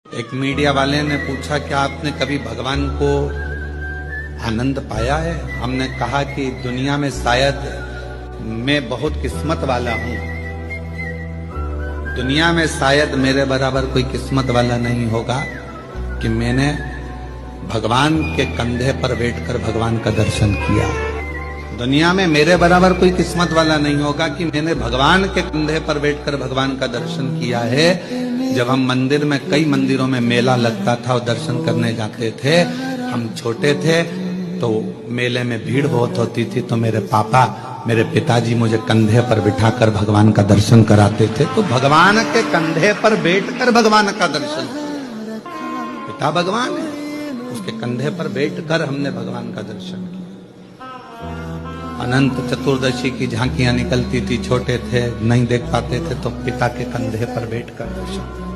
एक मीडिया वाले ने पूछा कि आपने कभी भगवान को आनंद पाया है? हमने कहा कि दुनिया में शायद मैं बहुत किस्मत वाला हूं, दुनिया में शायद मेरे बराबर कोई किस्मत वाला नहीं होगा कि मैंने भगवान के कंधे पर बैठकर भगवान का दर्शन किया। दुनिया में मेरे बराबर कोई किस्मत वाला नहीं होगा कि मैंने भगवान के कंधे पर बैठकर भगवान का दर्शन किया है। जब हम मंदिर में, कई मंदिरों में मेला लगता था और दर्शन करने जाते थे, हम छोटे थे तो मेले में भीड़ बहुत होती थी, तो मेरे पापा, मेरे पिताजी मुझे कंधे पर बिठाकर भगवान का दर्शन कराते थे। तो भगवान के कंधे पर बैठकर भगवान का दर्शन, पिता भगवान है, उसके कंधे पर बैठकर हमने भगवान का दर्शन किया। अनंत चतुर्दशी की झांकियां निकलती थी, छोटे थे नहीं देख पाते थे, तो पिता के कंधे पर बैठकर दर्शन।